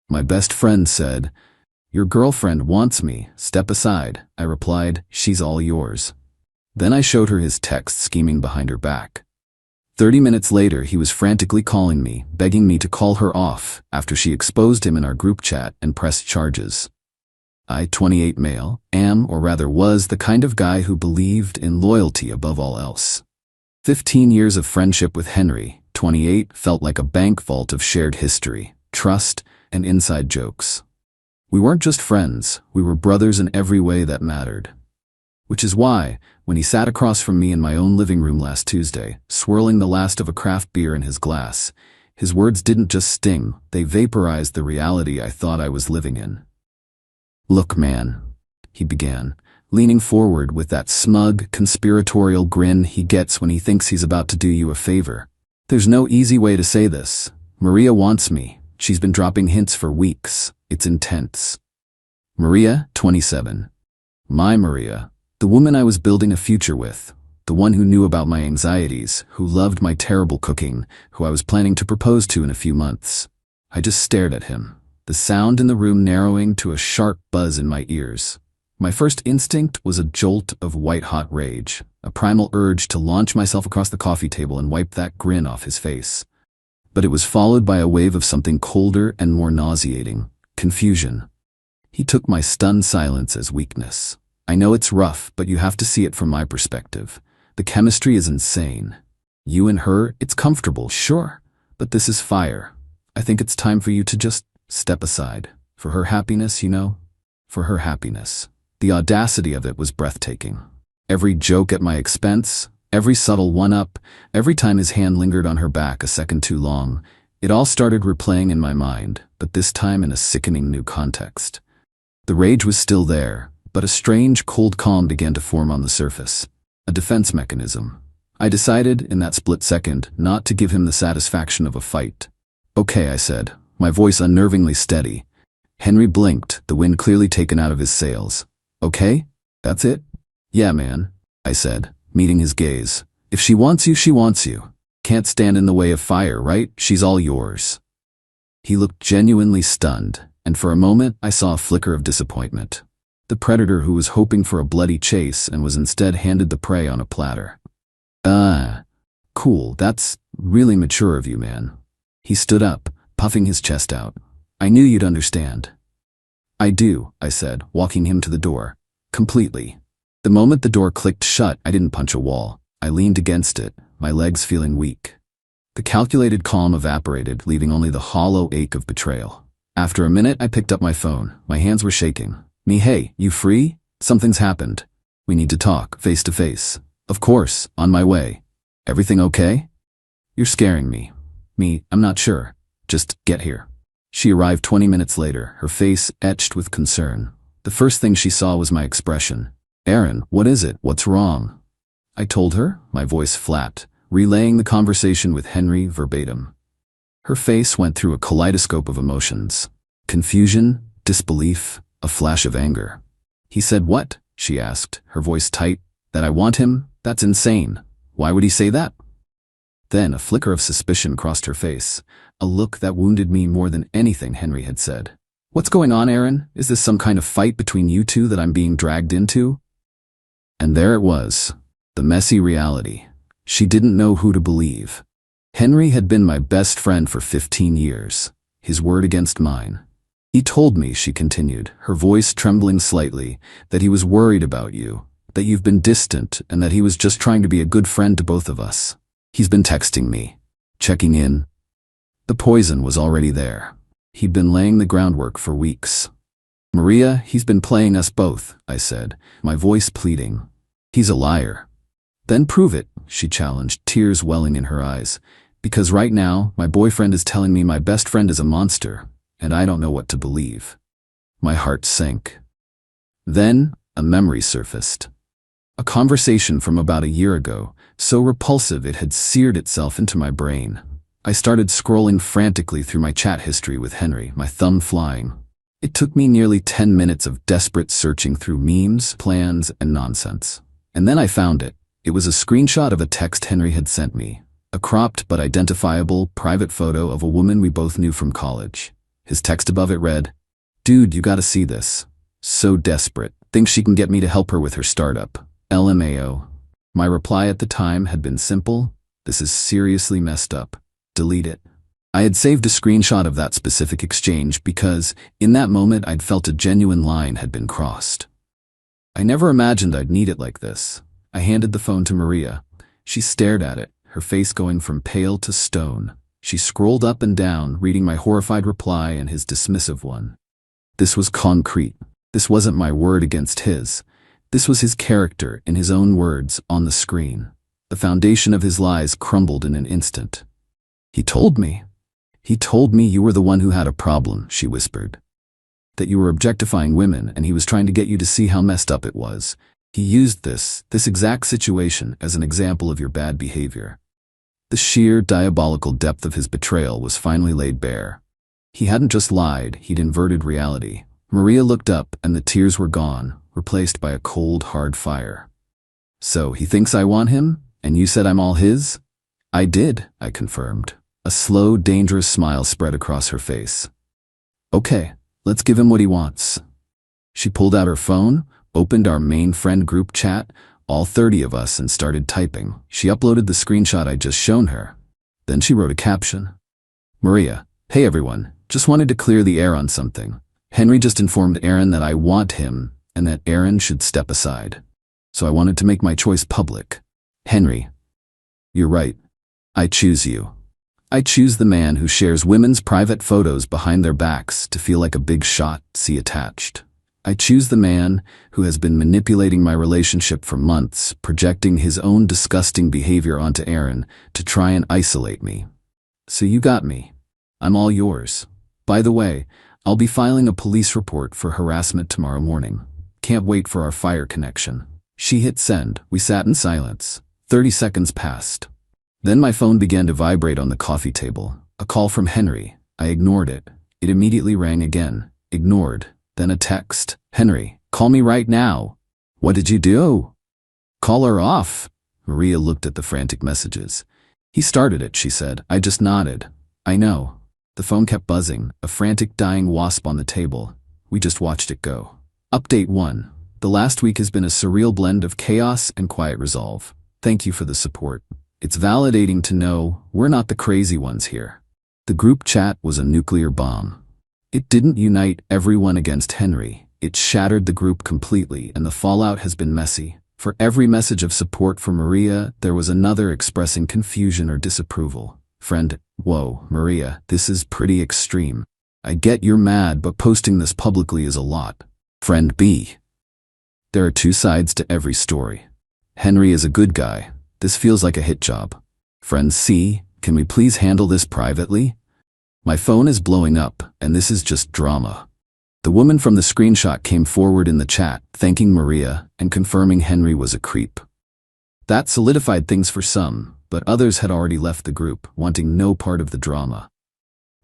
My best friend said, "Your girlfriend wants me. Step aside." I replied, "She's all yours." Then I showed her his text scheming behind her back. 30 minutes later, he was frantically calling me, begging me to call her off after she exposed him in our group chat and pressed charges. I, 28 male, am, or rather was, the kind of guy who believed in loyalty above all else. 15 years of friendship with Henry, 28, felt like a bank vault of shared history, trust, and inside jokes. We weren't just friends, we were brothers in every way that mattered. Which is why, when he sat across from me in my own living room last Tuesday, swirling the last of a craft beer in his glass, his words didn't just sting, they vaporized the reality I thought I was living in. "Look, man," he began, leaning forward with that smug, conspiratorial grin he gets when he thinks he's about to do you a favor. "There's no easy way to say this. Maria wants me. She's been dropping hints for weeks. It's intense." Maria, 27. My Maria. The woman I was building a future with, the one who knew about my anxieties, who loved my terrible cooking, who I was planning to propose to in a few months. I just stared at him, the sound in the room narrowing to a sharp buzz in my ears. My first instinct was a jolt of white-hot rage, a primal urge to launch myself across the coffee table and wipe that grin off his face. But it was followed by a wave of something colder and more nauseating, confusion. He took my stunned silence as weakness. "I know it's rough, but you have to see it from my perspective. The chemistry is insane. You and her, it's comfortable, sure, but this is fire. I think it's time for you to just step aside. For her happiness, you know? For her happiness." The audacity of it was breathtaking. Every joke at my expense, every subtle one-up, every time his hand lingered on her back a second too long, it all started replaying in my mind, but this time in a sickening new context. The rage was still there, but a strange, cold calm began to form on the surface. A defense mechanism. I decided, in that split second, not to give him the satisfaction of a fight. "Okay," I said, my voice unnervingly steady. Henry blinked, the wind clearly taken out of his sails. "Okay? That's it?" "Yeah, man," I said, meeting his gaze. "If she wants you, she wants you. Can't stand in the way of fire, right? She's all yours." He looked genuinely stunned, and for a moment I saw a flicker of disappointment. The predator who was hoping for a bloody chase and was instead handed the prey on a platter. Cool, that's really mature of you, man." He stood up, puffing his chest out. "I knew you'd understand." "I do," I said, walking him to the door. "Completely." The moment the door clicked shut, I didn't punch a wall. I leaned against it, my legs feeling weak. The calculated calm evaporated, leaving only the hollow ache of betrayal. After a minute, I picked up my phone. My hands were shaking. "Me, hey, you free? Something's happened. We need to talk, face to face." "Of course, on my way." "Everything okay?" "You're scaring me." "Me, I'm not sure. Just get here." She arrived 20 minutes later, her face etched with concern. The first thing she saw was my expression. "Aaron, what is it? What's wrong?" I told her, my voice flat, relaying the conversation with Henry verbatim. Her face went through a kaleidoscope of emotions. Confusion, disbelief, a flash of anger. "He said what?" she asked, her voice tight. "That I want him? That's insane. Why would he say that?" Then a flicker of suspicion crossed her face, a look that wounded me more than anything Henry had said. "What's going on, Aaron? Is this some kind of fight between you two that I'm being dragged into?" And there it was, the messy reality. She didn't know who to believe. Henry had been my best friend for 15 years, his word against mine. "He told me," she continued, her voice trembling slightly, "that he was worried about you, that you've been distant, and that he was just trying to be a good friend to both of us. He's been texting me, checking in." The poison was already there. He'd been laying the groundwork for weeks. "Maria, he's been playing us both," I said, my voice pleading. "He's a liar." "Then prove it," she challenged, tears welling in her eyes. "Because right now, my boyfriend is telling me my best friend is a monster, and I don't know what to believe." My heart sank. Then, a memory surfaced. A conversation from about a year ago, so repulsive it had seared itself into my brain. I started scrolling frantically through my chat history with Henry, my thumb flying. It took me nearly 10 minutes of desperate searching through memes, plans, and nonsense. And then I found it. It was a screenshot of a text Henry had sent me, a cropped but identifiable private photo of a woman we both knew from college. His text above it read, "Dude, you gotta see this. So desperate. Thinks she can get me to help her with her startup. LMAO." My reply at the time had been simple: "This is seriously messed up. Delete it." I had saved a screenshot of that specific exchange because, in that moment, I'd felt a genuine line had been crossed. I never imagined I'd need it like this. I handed the phone to Maria. She stared at it, her face going from pale to stone. She scrolled up and down, reading my horrified reply and his dismissive one. This was concrete. This wasn't my word against his. This was his character, in his own words, on the screen. The foundation of his lies crumbled in an instant. He told me you were the one who had a problem," she whispered. "That you were objectifying women and he was trying to get you to see how messed up it was. He used this exact situation as an example of your bad behavior." The sheer diabolical depth of his betrayal was finally laid bare. He hadn't just lied, he'd inverted reality. Maria looked up and the tears were gone, replaced by a cold, hard fire. "So he thinks I want him, and you said I'm all his?" "I did," I confirmed. A slow, dangerous smile spread across her face. "Okay, let's give him what he wants." She pulled out her phone, opened our main friend group chat, all 30 of us, and started typing. She uploaded the screenshot I'd just shown her. Then she wrote a caption. "Maria, hey everyone, just wanted to clear the air on something. Henry just informed Aaron that I want him and that Aaron should step aside. So I wanted to make my choice public. Henry, you're right. I choose you. I choose the man who shares women's private photos behind their backs to feel like a big shot, see attached. I choose the man who has been manipulating my relationship for months, projecting his own disgusting behavior onto Aaron to try and isolate me. So you got me. I'm all yours. By the way, I'll be filing a police report for harassment tomorrow morning. Can't wait for our fire connection." She hit send. We sat in silence. 30 seconds passed. Then my phone began to vibrate on the coffee table. A call from Henry. I ignored it. It immediately rang again. Ignored. Then a text. "Henry, call me right now." "What did you do?" "Call her off." Maria looked at the frantic messages. "He started it," she said. I just nodded. "I know." The phone kept buzzing, a frantic dying wasp on the table. We just watched it go. Update 1. The last week has been a surreal blend of chaos and quiet resolve. Thank you for the support. It's validating to know we're not the crazy ones here. The group chat was a nuclear bomb. It didn't unite everyone against Henry. It shattered the group completely, and the fallout has been messy. For every message of support for Maria, there was another expressing confusion or disapproval. Friend, whoa, Maria, this is pretty extreme. I get you're mad, but posting this publicly is a lot. Friend B. There are two sides to every story. Henry is a good guy. This feels like a hit job. Friend C, can we please handle this privately? My phone is blowing up, and this is just drama. The woman from the screenshot came forward in the chat, thanking Maria and confirming Henry was a creep. That solidified things for some, but others had already left the group, wanting no part of the drama.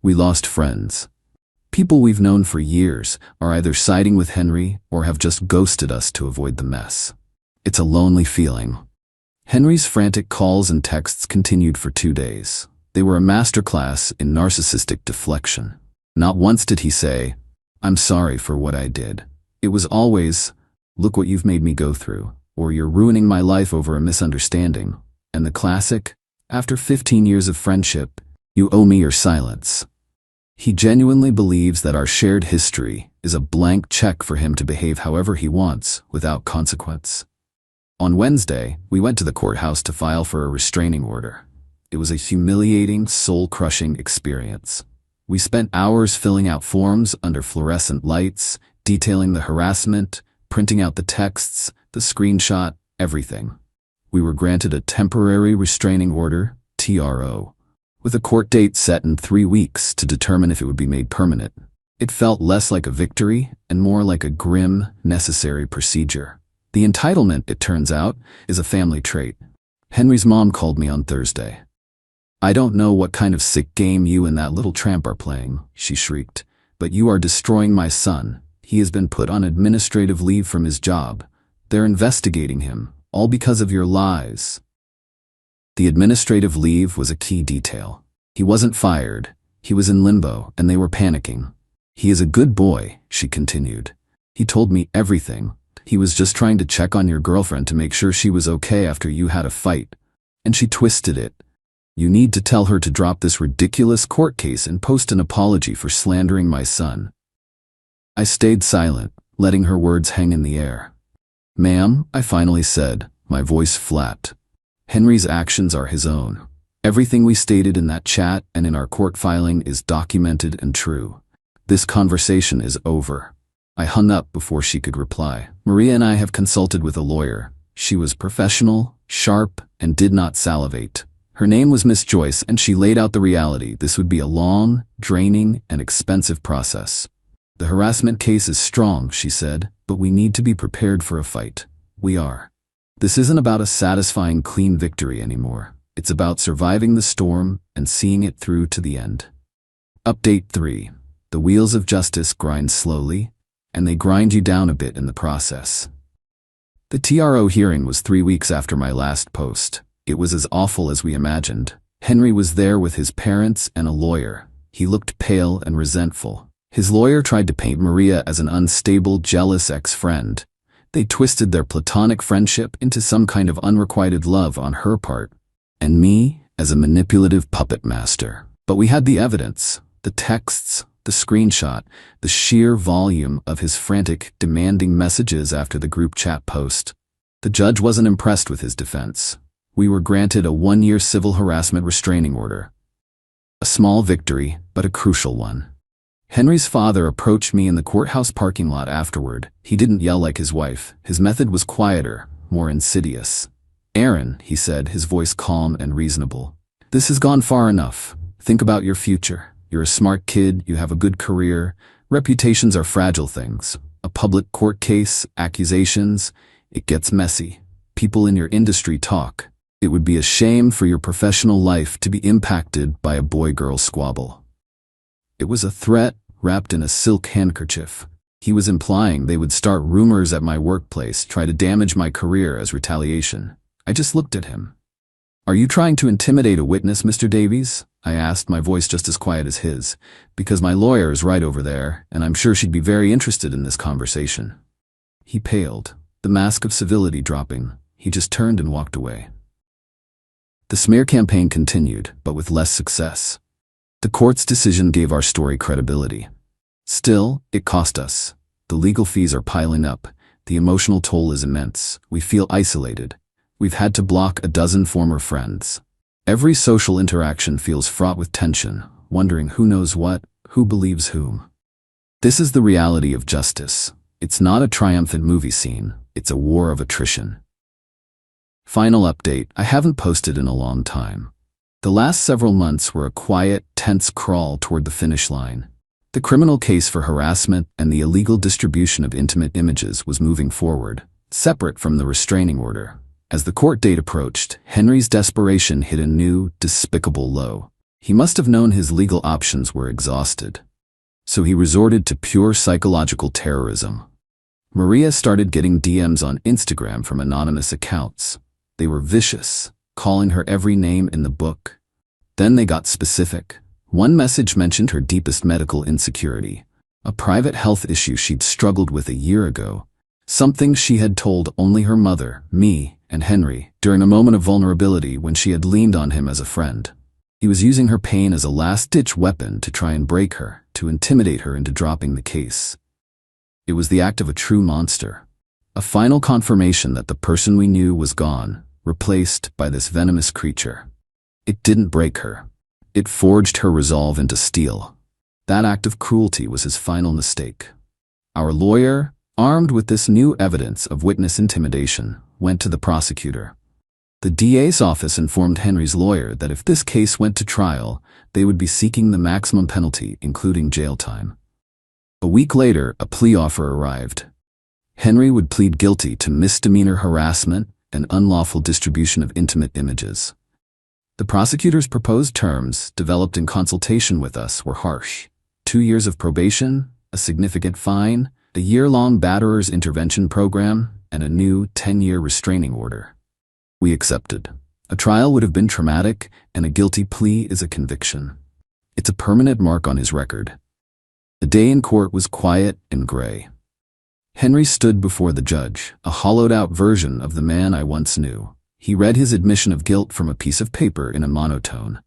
We lost friends. People we've known for years are either siding with Henry or have just ghosted us to avoid the mess. It's a lonely feeling. Henry's frantic calls and texts continued for 2 days. They were a masterclass in narcissistic deflection. Not once did he say, "I'm sorry for what I did." It was always, "Look what you've made me go through," or "You're ruining my life over a misunderstanding." And the classic, "After 15 years of friendship, you owe me your silence." He genuinely believes that our shared history is a blank check for him to behave however he wants, without consequence. On Wednesday, we went to the courthouse to file for a restraining order. It was a humiliating, soul-crushing experience. We spent hours filling out forms under fluorescent lights, detailing the harassment, printing out the texts, the screenshot, everything. We were granted a temporary restraining order, TRO, with a court date set in 3 weeks to determine if it would be made permanent. It felt less like a victory and more like a grim, necessary procedure. The entitlement, it turns out, is a family trait. Henry's mom called me on Thursday. "I don't know what kind of sick game you and that little tramp are playing," she shrieked, "but you are destroying my son. He has been put on administrative leave from his job. They're investigating him, all because of your lies." The administrative leave was a key detail. He wasn't fired. He was in limbo, and they were panicking. "He is a good boy," she continued. "He told me everything. He was just trying to check on your girlfriend to make sure she was okay after you had a fight." And she twisted it. "You need to tell her to drop this ridiculous court case and post an apology for slandering my son." I stayed silent, letting her words hang in the air. "Ma'am," I finally said, my voice flat. "Henry's actions are his own. Everything we stated in that chat and in our court filing is documented and true. This conversation is over." I hung up before she could reply. "Maria and I have consulted with a lawyer. She was professional, sharp, and did not salivate. Her name was Miss Joyce, and she laid out the reality. This would be a long, draining, and expensive process. The harassment case is strong," she said, "but we need to be prepared for a fight. We are. This isn't about a satisfying, clean victory anymore. It's about surviving the storm and seeing it through to the end." Update 3. The wheels of justice grind slowly, and they grind you down a bit in the process. The TRO hearing was 3 weeks after my last post. It was as awful as we imagined. Henry was there with his parents and a lawyer. He looked pale and resentful. His lawyer tried to paint Maria as an unstable, jealous ex-friend. They twisted their platonic friendship into some kind of unrequited love on her part, and me as a manipulative puppet master. But we had the evidence, the texts, the screenshot, the sheer volume of his frantic, demanding messages after the group chat post. The judge wasn't impressed with his defense. We were granted a 1-year civil harassment restraining order. A small victory, but a crucial one. Henry's father approached me in the courthouse parking lot afterward. He didn't yell like his wife. His method was quieter, more insidious. "Aaron," he said, his voice calm and reasonable, "this has gone far enough. Think about your future. You're a smart kid, you have a good career. Reputations are fragile things. A public court case, accusations, it gets messy. People in your industry talk. It would be a shame for your professional life to be impacted by a boy-girl squabble." It was a threat wrapped in a silk handkerchief. He was implying they would start rumors at my workplace, try to damage my career as retaliation. I just looked at him. "Are you trying to intimidate a witness, Mr. Davies?" I asked, my voice just as quiet as his, "because my lawyer is right over there, and I'm sure she'd be very interested in this conversation." He paled, the mask of civility dropping. He just turned and walked away. The smear campaign continued, but with less success. The court's decision gave our story credibility. Still, it cost us. The legal fees are piling up. The emotional toll is immense. We feel isolated. We've had to block a dozen former friends. Every social interaction feels fraught with tension, wondering who knows what, who believes whom. This is the reality of justice. It's not a triumphant movie scene. It's a war of attrition. Final update. I haven't posted in a long time. The last several months were a quiet, tense crawl toward the finish line. The criminal case for harassment and the illegal distribution of intimate images was moving forward, separate from the restraining order. As the court date approached, Henry's desperation hit a new, despicable low. He must have known his legal options were exhausted. So he resorted to pure psychological terrorism. Maria started getting DMs on Instagram from anonymous accounts. They were vicious, calling her every name in the book. Then they got specific. One message mentioned her deepest medical insecurity, a private health issue she'd struggled with a year ago, something she had told only her mother, me, and Henry, during a moment of vulnerability when she had leaned on him as a friend. He was using her pain as a last-ditch weapon to try and break her, to intimidate her into dropping the case. It was the act of a true monster. A final confirmation that the person we knew was gone, replaced by this venomous creature. It didn't break her. It forged her resolve into steel. That act of cruelty was his final mistake. Our lawyer, armed with this new evidence of witness intimidation, went to the prosecutor. The DA's office informed Henry's lawyer that if this case went to trial, they would be seeking the maximum penalty, including jail time. A week later, a plea offer arrived. Henry would plead guilty to misdemeanor harassment and unlawful distribution of intimate images. The prosecutor's proposed terms, developed in consultation with us, were harsh. 2 years of probation, a significant fine, a year-long batterer's intervention program, and a new 10-year restraining order. We accepted. A trial would have been traumatic, and a guilty plea is a conviction. It's a permanent mark on his record. The day in court was quiet and gray. Henry stood before the judge, a hollowed-out version of the man I once knew. He read his admission of guilt from a piece of paper in a monotone.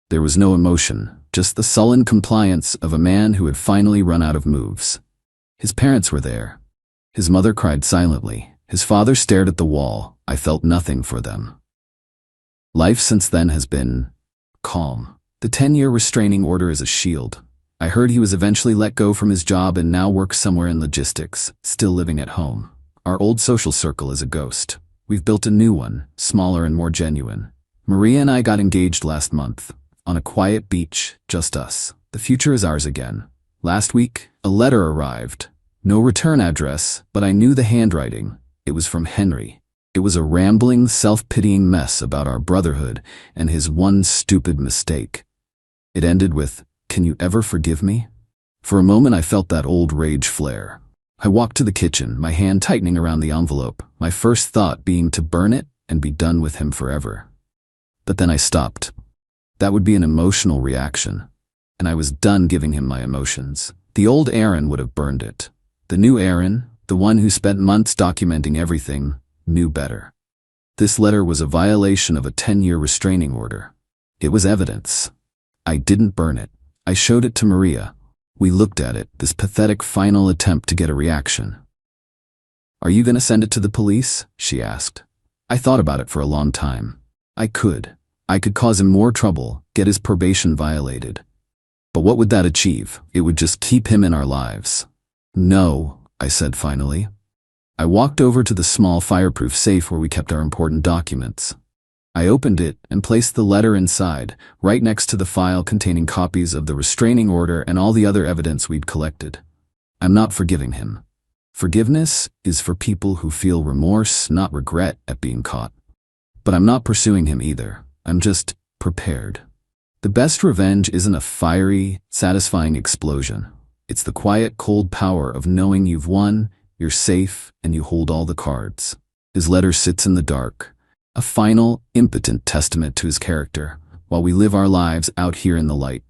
There was no emotion, just the sullen compliance of a man who had finally run out of moves. His parents were there. His mother cried silently. His father stared at the wall. I felt nothing for them. Life since then has been calm. The 10-year restraining order is a shield. I heard he was eventually let go from his job and now works somewhere in logistics, still living at home. Our old social circle is a ghost. We've built a new one, smaller and more genuine. Maria and I got engaged last month. On a quiet beach, just us. The future is ours again. Last week, a letter arrived. No return address, but I knew the handwriting. It was from Henry. It was a rambling, self-pitying mess about our brotherhood and his one stupid mistake. It ended with, "Can you ever forgive me?" For a moment I felt that old rage flare. I walked to the kitchen, my hand tightening around the envelope, my first thought being to burn it and be done with him forever. But then I stopped. That would be an emotional reaction, and I was done giving him my emotions. The old Aaron would have burned it. The new Aaron, the one who spent months documenting everything, knew better. This letter was a violation of a 10-year restraining order. It was evidence. I didn't burn it. I showed it to Maria. We looked at it, this pathetic final attempt to get a reaction. "Are you going to send it to the police?" she asked. I thought about it for a long time. I could cause him more trouble, get his probation violated. But what would that achieve? It would just keep him in our lives. "No," I said finally. I walked over to the small fireproof safe where we kept our important documents. I opened it and placed the letter inside, right next to the file containing copies of the restraining order and all the other evidence we'd collected. I'm not forgiving him. Forgiveness is for people who feel remorse, not regret, at being caught. But I'm not pursuing him either. I'm just prepared. The best revenge isn't a fiery, satisfying explosion. It's the quiet, cold power of knowing you've won, you're safe, and you hold all the cards. His letter sits in the dark, a final, impotent testament to his character, while we live our lives out here in the light.